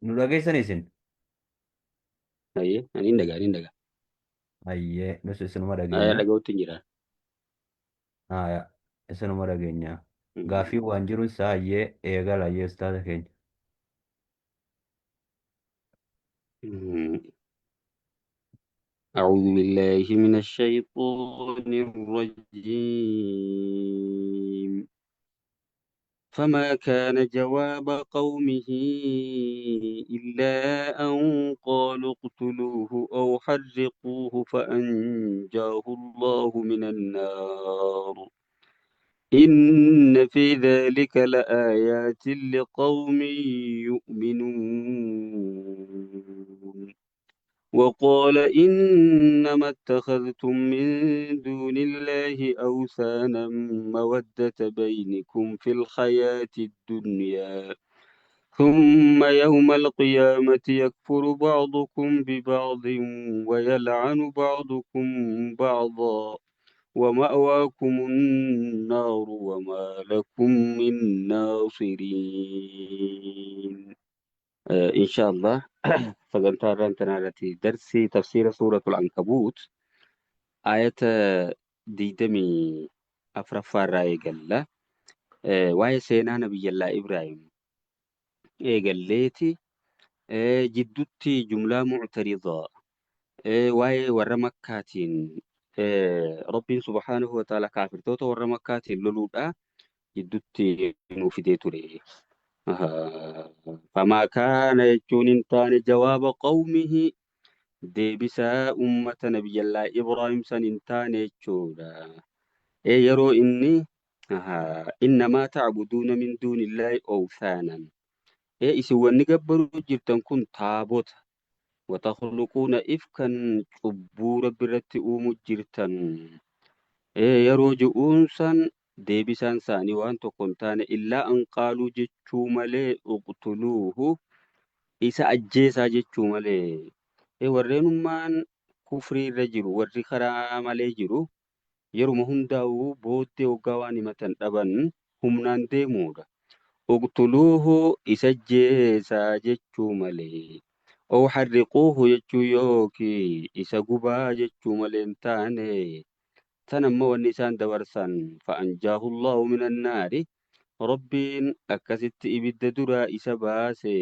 Nu dhageessan isin? Ayyee, ani hin dhagaa, ni hin dhagaa. Hayyee nus isinuma Ayaa dhageenya. dhaga'uutti hin jira. Haaya isinuma dhageenya. Mhm. Gaaffii waan jiru isaa hayyee eegala hayyee ustaata keenya. Mhm. أعوذ بالله من الشيطان الرجيم. فما كان جواب قومه إلا أن قالوا اقتلوه أو حرقوه فأنجاه الله من النار. إن في ذلك لآيات لقوم يؤمنون. وقال إنما اتخذتم من دون الله أوثانا مودة بينكم في الحياة الدنيا ثم يوم القيامة يكفر بعضكم ببعض ويلعن بعضكم بعضا ومأواكم النار وما لكم من ناصرين. إن شاء الله sagantaa irraan tanaa irratti darsii tafsiira suuratul ankabuut ayata 24 irraa eegalla. Waa'ee seenaa nabiyyallaa Ibraahim eegalleeti jidduutti jumlaa muctaridaa waa'ee warra makkaatiin rabbiin subhaanahu wa ta'ala kaafirtoota warra makkaatiin loluudha jidduutti nuu fidee ture. Famaa kaana jechuun hin taane jawaaba qawmihi deebisaa ummata nabiyyallaa Ibraahim san hin taane jechuudha. Yeroo inni innamaa tacbuduuna min duunillaahi awthaanan isin wanni gabbaruu jirtan kun taabota watakhluquuna ifkan cubbuu rabbi irratti uumuu jirtan yeroo je'uun san deebisaan isaanii waan tokko hin taane illaa an qaaluu jechuu malee uqtuluuhu isa ajjeesaa jechuu malee. Warreenummaan kufrii irra jiru warri karaa malee jiru yeruma hundaa'uu booddee waggaa waan himatan dhaban humnaan deemuudha. Uqtuluuhu isa ajjeesaa jechuu malee. Oo harriquuhu jechuu yookiin isa gubaa jechuu malee hin taane. Tan amma wanni isaan dabarsan fa'anjaahu Allahu minan naari rabbiin akkasitti ibidda duraa isa baase.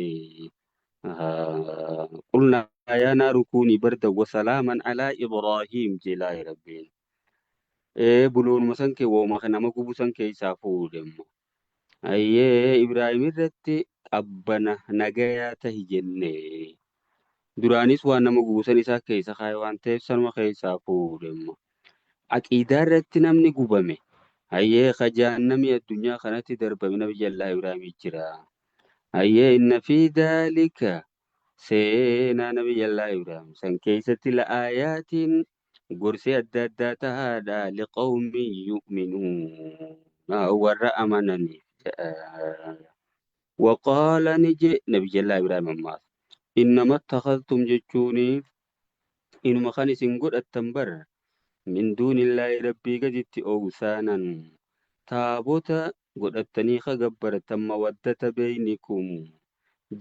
قلنا يا نار كوني بردا وسلاما على إبراهيم جلاي ربين بلون مسنك وما خنا مكوبو سنك يسافودم أيه إبراهيم الرتي أبنا نجايا تهجنة duraanis waan nama gubusan isaa keessa kaayee waan ta'eef sanuma keessaa fuudhama. Aqiidaa irratti namni gubame hayyee kajaannamii addunyaa kanatti darbame nabi jallaa Ibraahimii jira. Hayyee inna fi daalika seenaa nabi jallaa Ibraahim san keessatti la'aayaatiin gorsee adda addaa tahaadha liqawmi yu'minuun warra amananiif jedha. Waqaala ni je nabi jallaa Ibraahim ammaas innama attakhadtum jechuuni inuma kan isin godhattan bara min duunillaahi rabbii gaditti owsaanan taabota godhattanii kagabbaratan mawaddata beeynikum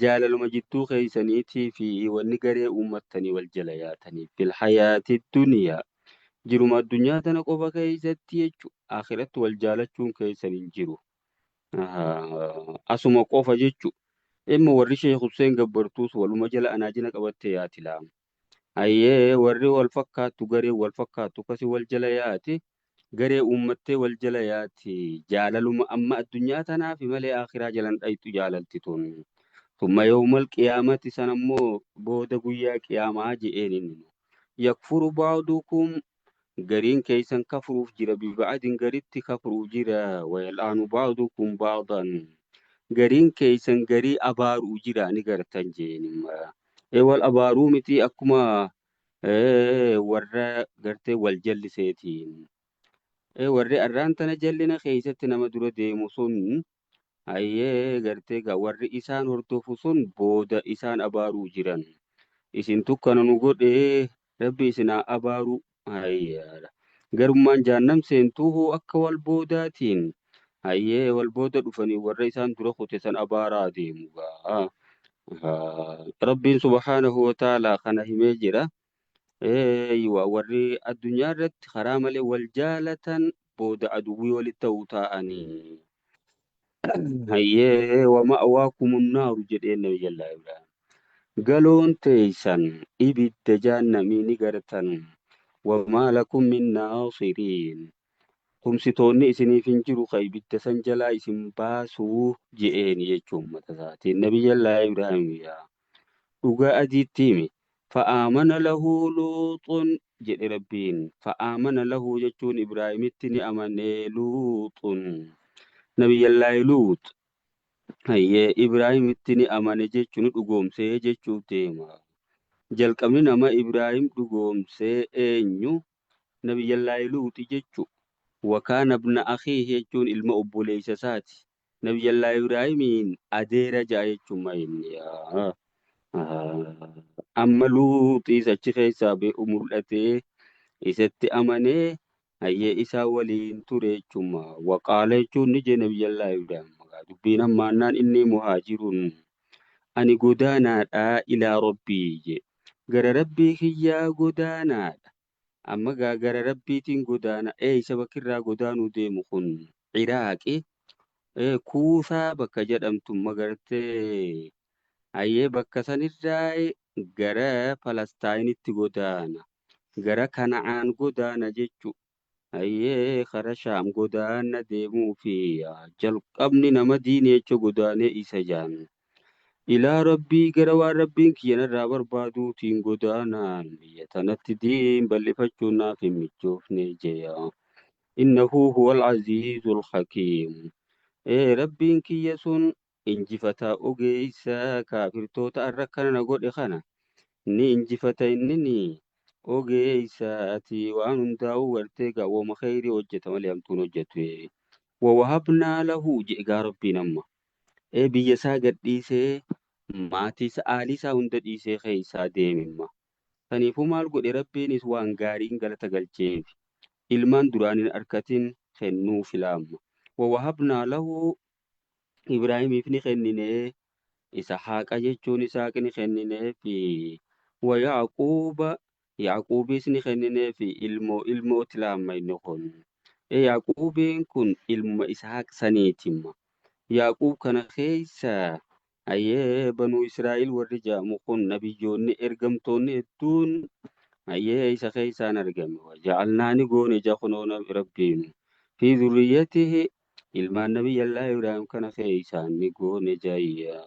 jaalaluma jidduu keeysaniitii fi wanni garee uummattanii wal jala yaatanii fil hayaati duniyaa jiruma addunyaa tana qofa keeysatti jechu akhiratti wal jaalachuun keeysan hin jiru. Asuma qofa jechu imma warri Sheekh Hussein gabbartuus waluma jala anaajina qabattee yaati laama. Hayyee warri wal fakkaattu garee wal fakkaattu kasi wal jala yaati garee uummattee wal jala yaati jaalaluma amma addunyaa tanaaf malee akhiraa jalan dhayxu jaalalti tun. Tumma yawmal qiyaamati san ammoo booda guyyaa qiyaamaa je'een inni. Yakfuru ba'dukum gariin keeysan kafruuf jira biba'adin garitti kafruuf jira wayal'aanu ba'dukum ba'dan gariin keeysan garii abaaruu jira ni gartan jeenimma. Wal abaaruu miti akkuma warra gartee wal jalliseetiin. Warri arraan tana jallina keeysatti nama dura deemu sun hayyee gartee gaa warri isaan hordofu sun booda isaan abaaruu jiran. Isin tukkana nu godhee rabbi isinaa abaaruu hayyaadha. Garummaan jaannam seentuu hoo akka wal boodaatiin hayyee wal booda dhufanii warra isaan dura kute san abaaraa deemu gaa. Rabbiin subhaanahu wa ta'aalaa kana himee jira. Warri addunyaa irratti karaa malee wal jaalatan booda aduwwii walitti ta'uu ta'anii. Hayyee wama'awaakumun naaru jedhee nabi jallaa Ibrahim. Galoon teeysan ibidda jahannamii ni gartan. Wamaa lakum min naasiriin. Tumsitoonni isiniif hin jiru ka ibidda san jalaa isin baasuu je'een jechuun mata isaatiin. Nabi jallaa Ibrahim yaa dhugaa adiitti hime. Fa'aamana lahu luuxun jedhe rabbiin. Fa'aamana lahu jechuun Ibraahimitti ni amanee luuxun. Nabi jallaa luux. Hayyee Ibraahimitti ni amane jechuun dhugoomsee jechuuf deema. Jalqabni nama Ibraahim dhugoomsee eenyu? Nabi jallaa luuxi jechuudha. وكان ابن أخيه يجون إلما أبو ليس ساتي نبي الله إبراهيم أدير جاي جمعين يا أما لوط إذا تخيسا بأمور الأتي إذا تأمني هي إسا ولين تري جمع وقال يجون نجي نبي الله إبراهيم دبينا مانان إني مهاجر أني قدانا إلى ربي غير ربي هي قدانا amma gara rabbiitiin godaana isa bakirraa godaanuu deemu kun Ciraaqi kuusaa bakka jedhamtu magartee hayyee bakka sanirraa gara Palestaayinitti godaana gara Kana'aan godaana jechu hayyee kara Shaam godaana deemuu fi jalqabni nama diinii jecha godaanee isa jaan. Ilaa rabbii gara waan rabbiin kiyyanarraa barbaaduutiin godaanaan biyya tanatti diin bal'ifachuun naaf hin mijoofne jeya. Innahu huwal aziizul hakiim. Rabbiin kiyya sun injifataa ogeessa kaafirtoota arra kana na godhe kana ni injifata innini ogeessaati waan hundaa'uu gartee gaawwama khayrii hojjeta malee hamtuun hojjetu. Wawahabnaa lahu je'gaa rabbiin amma. Biyya isaa gadhiisee maatii aalii isaa hunda dhiisee keeysaa deemimma. Kaniifuu maal godhe rabbiinis waan gaariin galata galcheef ilmaan duraan hin argatin kennuu filaamma. Wawahabnaa lahu Ibraahimiif ni kenninee isa haaqa jechuun isaaq ni kenninee fi Yaaquubiis ni kenninee fi ilmoo tilaamma inni kun. Yaaquubiin kun ilma isaaq saniitimma. Yaaqub kana keessa hayyee banuu Israa'el warri jaamu kun nabiyyoonni ergamtoonni hedduun hayyee isa keessaan argame. Ja'alnaani goone jakunoona rabbiin fi zurriyyatihi ilmaan nabiyyallaa Ibraahim kana keessaan ni goone jaayya.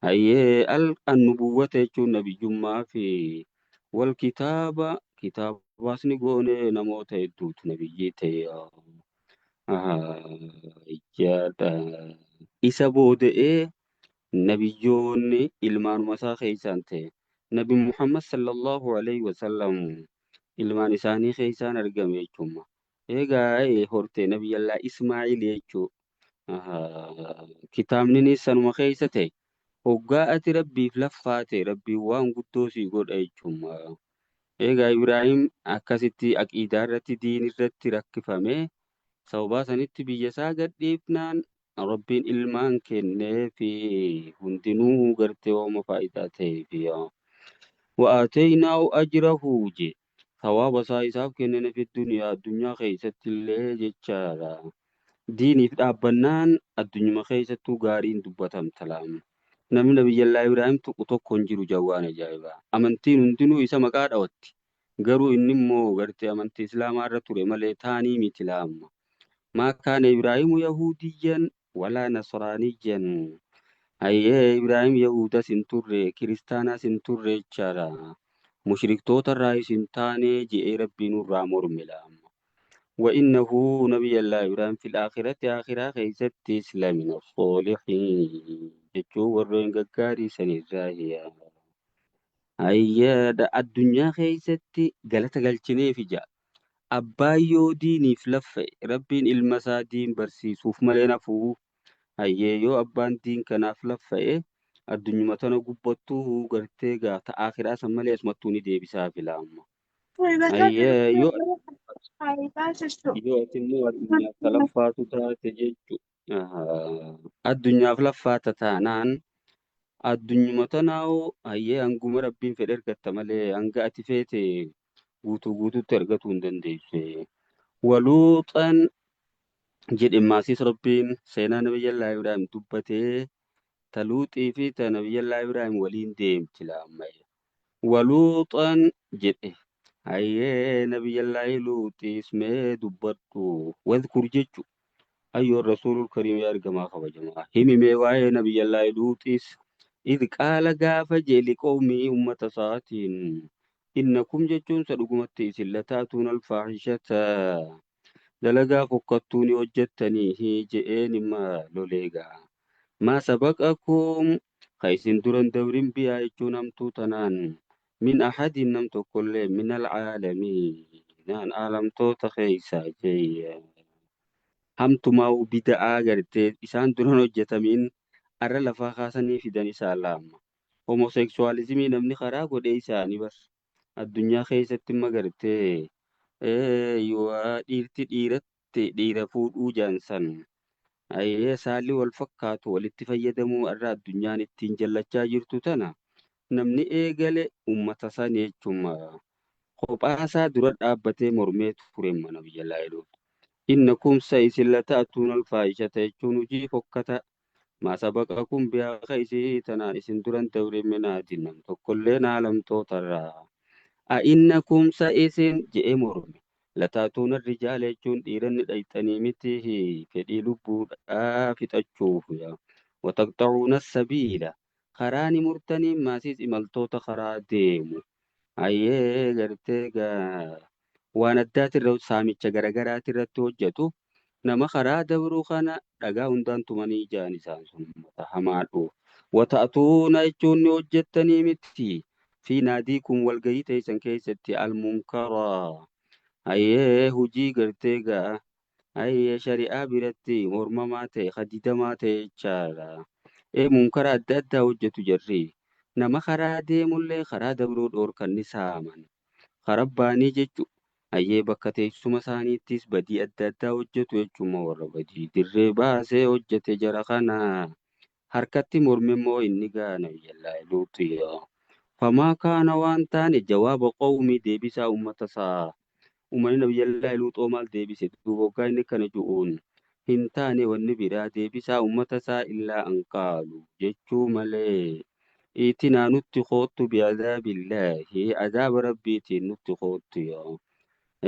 Hayyee annubuwwata jechuun nabiyyummaa fi wal kitaabaas ni goone namoota hedduutu nabiyyii ta'e. Isa booda'ee nabiyyoonni ilmaanuma isaa keessaan ta'e nabi Muhammad sallallahu alaihi wasallam ilmaan isaanii keessaan argame jechuudha. Egaa hortee nabiyyallaa Ismaa'il jechuu kitaabni sanuma keessa ta'e hoggaa ati rabbiif laffaate rabbiin waan guddoo sii godha jechuudha. Egaa Ibraahim akkasitti aqiidaa irratti diin irratti rakkifame. Sababaa sanitti biyya isaa gadhiifnaan rabbiin ilmaan kennee fi hundinuu gartee ooma faayidaa ta'eef wa'aateynaahu ajrahu je sawaaba isaaf kennine fi addunyaa keessatti illee jechaadha. Diiniif dhaabbannaan addunyuma keessattuu gaariin dubbatamta laama. Namni nabiyyallaa Ibraahim tuqu tokko hin jiru jawwaan ajaa'ibaa. Amantiin hundinuu isa maqaa dhawatti. Garuu inni immoo gartee amantii islaamaa irra ture malee taanii miti laama. ما كان إبراهيم يهوديا ولا نصرانيا أي إبراهيم يهودا سنتر كريستانا سنتر جارا مشرك توت الرئيس سنتاني جئ ربي نور مرملا وإنه نبي الله إبراهيم في الآخرة آخرة خيست إسلام من الصالحين جتو ورين قاري سنزاهيا أي الدنيا خيست قالت قلتني في جاء Abbaayyoo diiniif laffe rabbiin ilma isaa diin barsiisuuf malee nafuu hayyee yoo abbaan diin kanaaf laffa'e addunyuma tana gubbattuu gartee gaata akhiraa san malee asumattuu ni deebisaa filaamma. Hayyee yoo ati immoo addunyaaf laffaatu taate jechuudha. Addunyaaf laffaata taanaan addunyuma tanaa'oo hayyee hanguma rabbiin fedhe ergatta malee hanga ati feete guutuutti argatuu hin dandeesse. Waluuxan jedhimaasis rabbiin seenaa nabiyyallaa Ibraahim dubbatee ta Luuxii fi ta nabiyyallaa Ibraahim waliin deemti laammaye. Waluuxan jedhe hayyee nabiyyallaahi Luuxiis mee dubbadhu wadkur jechu ayyoon rasuulul kariim yaa ergamaa kabajamaa himi mee waa'ee nabiyyallaahi Luuxiis idh qaala gaafa jeeli qawmii ummata isaatiin innakum jechuun sa dhugumatti isin lataatuun alfaahishata dalagaa fokkattuu ni hojjettanii je'een himma loleegaa maa sabaqakum ka isin duran dabrin biyaa jechuun hamtuu tanaan min ahadin nam tokkollee min alcaalamiin aalamtoota keeysaa jee hamtumaa bida'aa gartee isaan duran hojjetamiin arra lafaa kaasanii fidan isaan laamma homoseksuwaalizimii namni karaa godhee isaanii bas addunyaa keessatti magartee yoo dhiirti dhiira fuudhuu jaansan ayyee saalli wal fakkaatu walitti fayyadamuu irra addunyaan ittiin jallachaa jirtu tana namni eegale ummata san jechuun kophaasaa dura dhaabbatee mormee ture mana biyya laayiluuf innakum sa isin lataatuun alfaahishata jechuun hojii fokkata maa sabaqakum bihaa ka isii tanaan isin duran dabre minaatiin nam tokkollee naalamtootarraa a'innakum sa isin je'ee morme lataatuun rijaala jechuun dhiiranni dhayxanii miti fedhii lubbuudhaa fixachuuf wataqxa'uuna sabiila karaani murtanii maasiis imaltoota karaa deemu ayyee gartee waan addaatirra saamicha garagaraati irratti hojjetu nama karaa dabruu kana dhagaa hundaan tumanii ijaan isaan sun ummata hamaadhu wata'atuuna jechuun ni hojjettanii miti fi naadiikum walgayii teessan keessatti almunkaraa ayyee hujii gartee ayyee shari'aa biratti mormamaa ta'e hadidamaa ta'e jechaadha munkara adda addaa hojjetu jarri nama karaa deemullee karaa dabruu dhoorkan ni saaman karabbaanii jechu ayyee bakka teessuma isaaniittis badii adda addaa hojjetu jechuuma warra badii dirree baasee hojjete jara kana harkatti morme immoo inni gaana biyyallaa luuxiyo famaa kaana waan taane jawaaba qawmii deebisaa ummata isaa ummanni nabiyyallaa luuxoo maal deebise duuba waggaa inni kana ju'uun hin taane wanni biraa deebisaa ummata isaa illaa an qaalu jechuu malee itinaa nutti koottu bi'adaabillaahi adaaba rabbiitiin nutti koottu yoo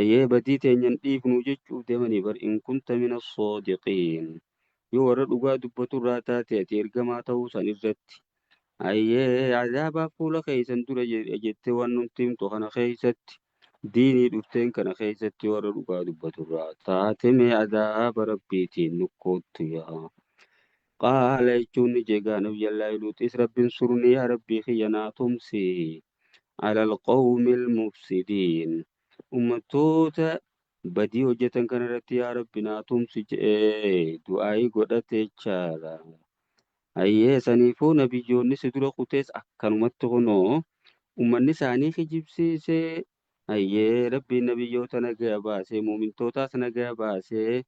ayyee badii teenyan dhiifnuu jechuuf deemanii bar in kunta min assoodiqiin yoo warra dhugaa dubbatu irraa taate ati ergamaa ta'uu san irratti ayyee adaabaa fuula keeysan dura jettee waan nutti himtu kana keeysatti diinii dhufteen kana keeysatti warra dhugaa dubbatu irraa taate mee adaaba rabbiitiin nukkoottu yaa qaala jechuun ni jegaa nabiyyallaa luuxis rabbiin surni yaa rabbii kiyya naa tumsi ala alqawmi almufsidiin ummatoota badii hojjetan kana irratti yaa rabbi naa tumsi jedhee du'aayii godhate jechaadha ayyee saniifuu nabiyyoonni si dura kutees akkanumatti kunoo ummanni isaanii kijibsiisee ayyee rabbiin nabiyyoota nagaya baasee muumintootaas nagaya baasee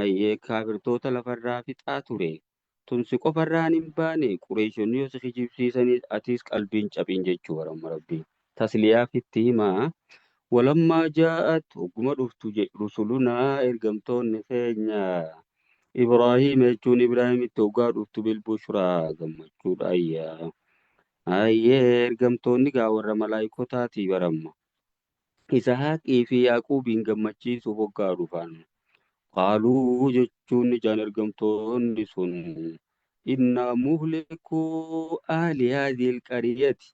ayyee kaafirtoota lafarraa fixaa ture tumsi qofarraan hin baane qureeshonni yoo si kijibsiisanii atiis qalbiin cabiin jechuu warama rabbii tasliyaaf itti himaa walammaa jaa'at hogguma dhuftu rusulunaa ergamtoonni keenya ibraahiim jechuun ibraahimitti hoggaa dhuftu bilbushraa gammachuudha ayyee ergamtoonni gaa warra malaayikotaatii baramma isahaaqii fi yaaquubiin gammachiisuuf hoggaa dhufan qaaluu jechuun ijaan ergamtoonni sun innaa muhlikuu ahli haadhiil qariyati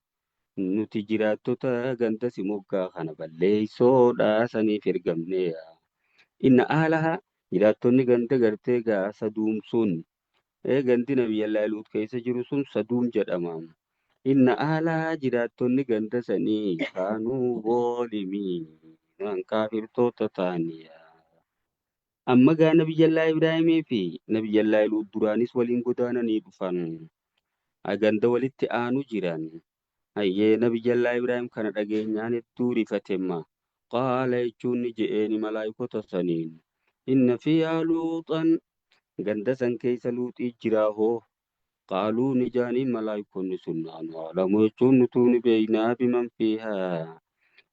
nuti jiraattota ganda simoggaa kana balleeysoodha saniif ergamneeya inna aalaha jiraattonni ganda gartee gaa saduum sun gandi nabiyyallaa luut keessa jiru sun saduum jedhama inna aalaha jiraattonni ganda sanii kaanuu zoolimiin kaafirtoota ta'aniya amma gaa nabiyyallaa ibraahimii fi nabiyyallaa luut duraanis waliin godaananii dhufan ganda walitti aanu jiran ayyee nabiyyallaa ibraahim kana dhageenyaan hedduu rifatemma qaala jechuun ni je'eeni malaayikota saniin inna fiihaa luuxan ganda san keeysa luuxii jiraa hoo قالوا نجاني ملايكون سنان ولموچون نتون بينا بمن فيها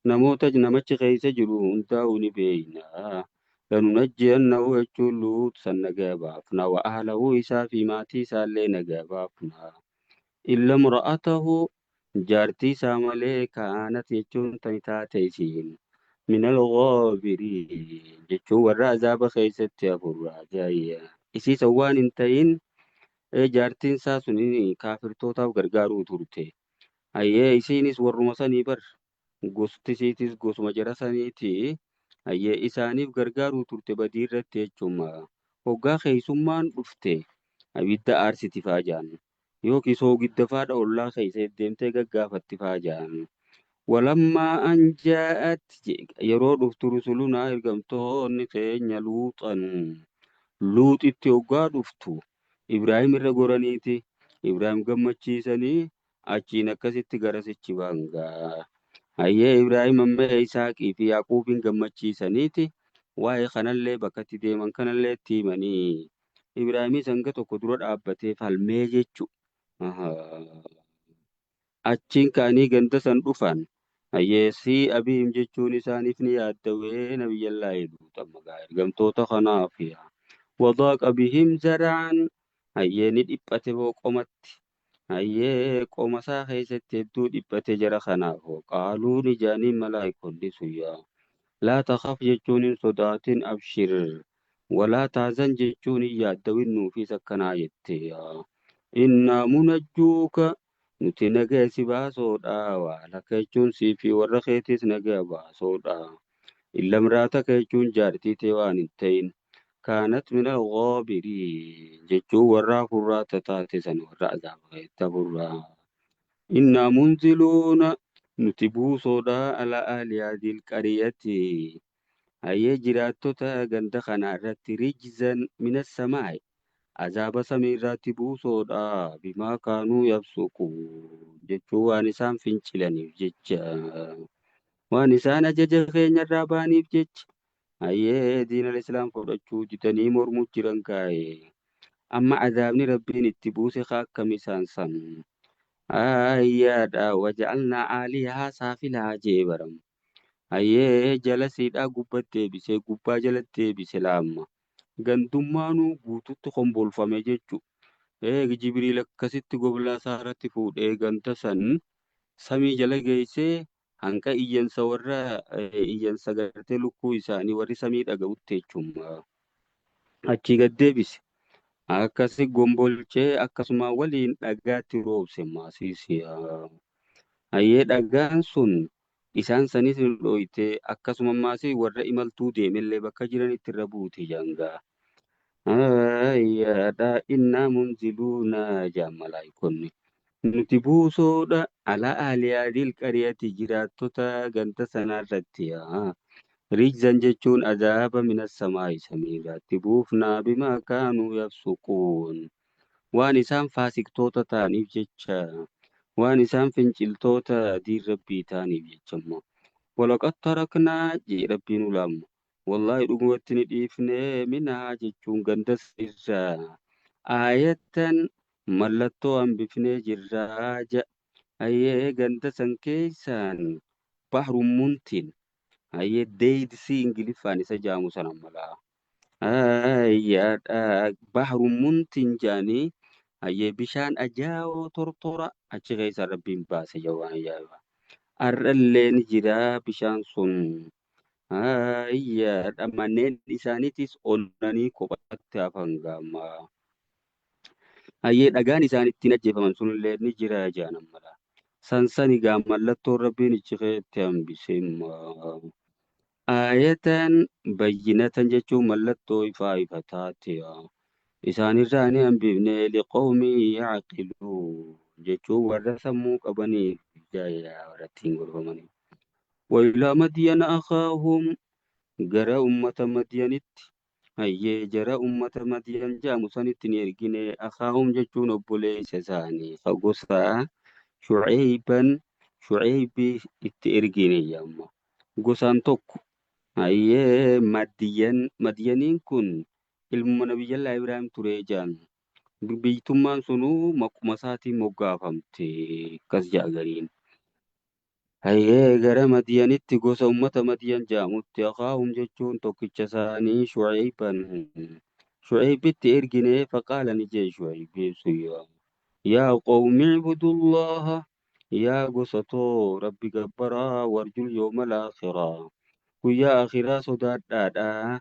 نموتج نمچ خيس جرو هنداوني بينا لننجينه يچون لوط سنجابافنا وأهله إسا في ماتي سالي نجابافنا إلا امرأته جارتي سامالي كانت يچون تنتاتيسين من الغابرين جچون ورا عذاب خيست يفر جايا إسي سوان انتين jaartiin isaa suni kaafirtootaaf gargaaruu turte. Hayyee isiinis warruma sanii bar gosti isiitis gosuma jara saniiti. Hayyee isaaniif gargaaruu turte badii irratti jechuudha. Hoggaa keessummaan dhufte abidda aarsiti faajaan yookiin soogidda faadha ollaa keessa deemtee gaggaafatti faajaan. Walammaa an jaa'at yeroo dhuftu rusulunaa ergamtoonni keenya luuxan. Luuxitti hoggaa dhuftu Ibraahim irra goraniiti. Ibraahim gammachiisanii achiin akkasitti garasichi baangaa. Hayyee Ibraahim amma Isaaqii fi Yaaquubiin gammachiisaniiti. Waa'ee kanallee bakkatti deeman kanallee itti himanii. Ibraahimis hanga tokko dura dhaabbatee falmee jechu. Achiin ka'anii ganda san dhufan. Hayyeessii abiim jechuun isaaniif ni yaaddawee nabiyyallaa hedduu xammagaa ergamtoota kanaaf. وضاق بهم زرعا hayyee ni dhiphate boo qomatti hayyee qoma isaa keessatti hedduu dhiphate jara kanaaf qaaluu ni jaaniin malaa'ikonni suyyaa laa takhaf jechuun hin sodaatin abshir walaa taazan jechuun hin yaaddawin nuufis akkanaa jette innaa munajjuuka nuti nagaya si baasoodha waa lakka jechuun sii fi warra keetis nagaya baasoodha illamraata ka jechuun jaartii tee waan hin ta'in كانت من الغابرين جتشو ورا فرا تتاتي سن ورا عذاب تفرا إنا منزلون نتبو صودا على أهل هذه القرية هي جراتو تا غند خنارت رجزا من السماء عذاب سمير راتبو صودا بما كانوا يفسقون جتشو وانسان فينشلني جتشا وانسان أجج خين الراباني جتش hayyee diina islaam fudhachuu didanii mormuu jiran kaa'e amma azaabni rabbiin itti buuse akkam isaan san hayyaadha waja'alnaa aaliyaa saafilaa jee baram hayyee jala siidhaa gubbatti deebisee gubbaa jalatti deebise laamma gandummaanuu guututti kombolfame jechu jibriil akkasitti goblaa isaarratti fuudhee ganda san samii jala geessee hanqa iyyansa warra iyyansa gartee lukkuu isaanii warri samii dhaga'utti jechuudha. Achi gad deebise. Akkasi gombolchee akkasuma waliin dhagaatti roobse maasiisi. Hayyee dhagaan sun isaan sanis hin dhooyte akkasuma maasii warra imaltuu deemellee bakka jiranitti irra buute jangaa. Hayyaadha innaa munziluuna jaamalaayikonni. Nuti buusoodha ala aaliyaadil qariyati jiraattota ganda sanaarratti rijzan jechuun azaaba minas samaa'i samiirratti buufnaa bimaa kaanuu yafsuquun waan isaan faasiktoota ta'aniif jecha waan isaan finciltoota diin rabbii ta'aniif jechammoo walaqad taraknaa jee rabbiin ulaamma wallaahi dhugumatti ni dhiifnee minaa jechuun gandas irraa aayattan mallattoo hambifnee jirraa hayyee ganda san keessaan bahrun muntiin hayyee deeydisii ingiliffaan isa jaamu sana malaa hayyaadha bahrun muntiin jaanii hayyee bishaan ajaa'oo tortora achi keessa rabbiin baase jawaan ajaa'iba har'allee ni jira bishaan sun hayyaadha manneen isaaniitis onnanii kophatti hafan gaammaa hayyee dhagaan isaan ittiin ajjeefaman sunillee ni jira jaanan mala sansani gaa mallattoon rabbiin ichi keetti hambise aayatan bayyinatan jechuun mallattoo ifaa ifa taate isaanirraa ni hambifne liqawmii yaaqiluun jechuun warra sammuu qabaniif warratti hin gorfamaniif wailaa madiyana akaahum gara ummata madiyanitti hayyee jara ummata madiyan jaamu sanitti ni ergine akaahum jechuun obboleessa isaanii gosa shu'eeybii itti ergine jamma gosaan tokko hayyee madiyaniin kun ilma nabiyyallaa Ibraahim ture jaan biyyittummaan sunuu maquma isaatiin moggaafamte akkas ja'a gariin. Hayyee gara Madiyanitti gosa ummata Madiyan jedhamutti akaahum jechuun tokkicha isaanii Shucayban. Shucaybitti erginee faqaala ni jee Shucaybiin sun yaa qawmi ibudullaha yaa gosa too rabbi gabbaraa warjul yoomal aakhiraa guyyaa akhiraa sodaadhaadhaa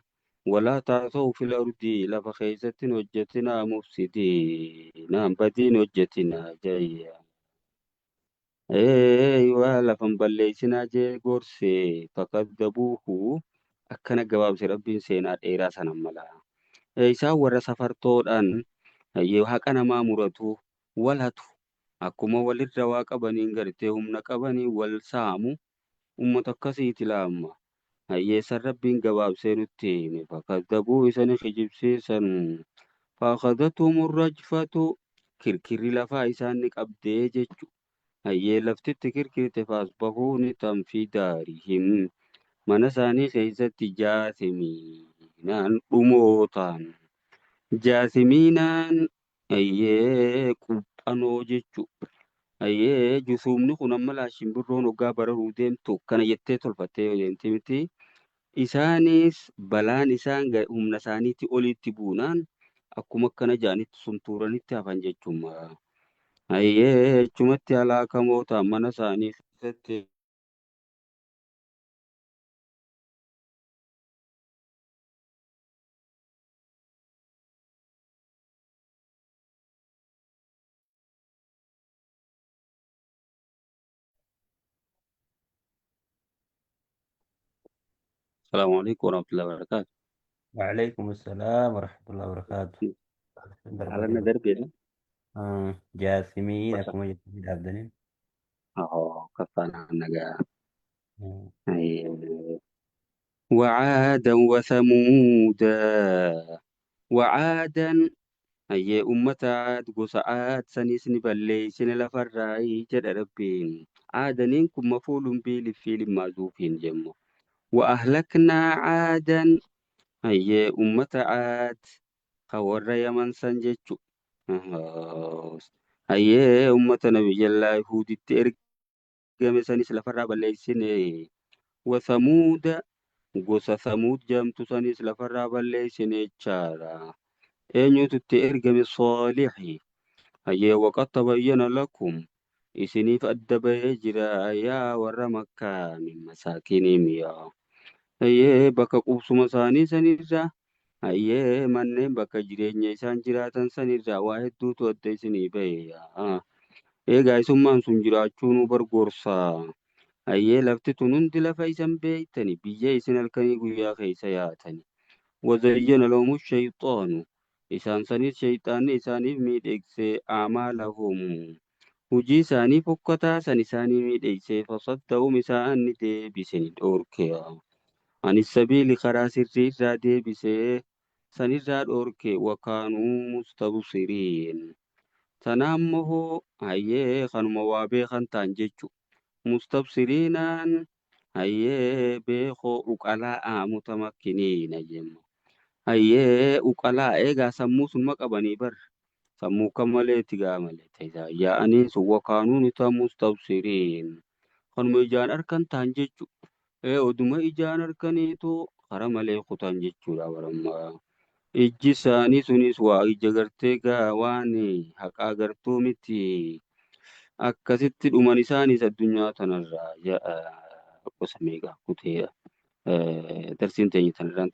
walaa taasa'u fil ardii lafa keessatti hin hojjetinaa mufsidiin badiin hojjetinaa jayya. Waa lafan balleessinaa jee gorsee fakaddabuuhu akkana gabaabse rabbiin seenaa dheeraa sanan mala. Isaan warra safartoodhaan haqa namaa muratu wal hatu akkuma walirra waa qabaniin gartee humna qabanii wal saamu ummata akkasiiti laamma. Hayyeessan rabbiin gabaabsee nutti hime fakaddabuu isani kijibsiisan faakadatum rajfatu kirkirri lafaa isaan ni qabdee jechu. Hayyee laftitti kirkirte faasbahuu ni tanfi daarihim mana isaanii keessatti jaasimiinaan dhumootaan jaasimiinaan hayyee quphanoo jechu. Hayyee jusuumni kun amma laashimbirroon hoggaa bararuu deemtu kana jettee tolfattee yoo deemti miti. Isaanis balaan isaan humna isaaniitti olitti buunaan akkuma akkana ja'anitti suntuuranitti hafan jechuudha. Hayyee jechumatti halaakamoo ta'an mana isaanii keessatti. Salaamu alaikum warahmatullahi wabarakatuh. وعليكم السلام ورحمة الله وبركاته. Haalanna darbeedha. جاثمين Gosa. أكما جتني الأبدانين. Kaffaanaa nagaa. Hayyee. وعادا وثمودا وعادا hayyee ummata aad gosa aad sanis ni balleessine lafarraayi jedha rabbiin. Aadaniin kun mafuulun biilif fiilin maazuufiin jemmo. وأهلكنا عادا hayyee ummata aad kan warra yaman san jechu. Hayyee ummata nabiyyallaa Huuditti ergame sanis lafarraa balleessine. Wasamuuda gosa samuud jamtu sanis lafarraa balleessine jechaadha. Eenyutu itti ergame Soolixi. Hayyee waqad tabayyana lakum isiniif adda bahee jira yaa warra makkaa min masaakinihim yaa. Hayyee bakka qubsuma isaanii sanirra hayyee manneen bakka jireenya isaan jiraatan sanirra waa hedduutu adda isinii bahe. Egaa isummaan sun jiraachuu nu bargoorsa. Hayyee lafti tun hundi lafa isan beeytani biyya isin halkanii guyyaa keessa yaatani. Wazayyana lahumu shayxaanu isaan sanis shayxaanni isaaniif miidheegsee amaalahum hujii isaanii fokkataa san isaanii miidheegsee fasadda'um isaan ni deebiseni dhoorke. Anis sabiili karaa sirrii irraa deebisee sanirraa dhoorke wakaanuu mustabsiriin. Tanaammoo hayyee kanuma waa beekan ta'an jechu. Mustabsiriinaan hayyee beekoo uqalaa mutamakkiniina jennu. Hayyee uqalaa eegaa sammuu sun qabanii bar sammuu kan malee itti gaa malee ta'isaa yaa'anii sun wakaanuu ni ta'an mustabsiriin. Kanuma ijaan harkan ta'an jechu. Oduma ijaan harkaniitu kara malee kutan jechuudha barammaa. Ijji isaanii sunis waa ija gartee gaa waan haqaa gartuu miti. Akkasitti dhuman isaanis addunyaa tanarraa gosa meeqaa kuteedha. Darsiin teenya tanarraan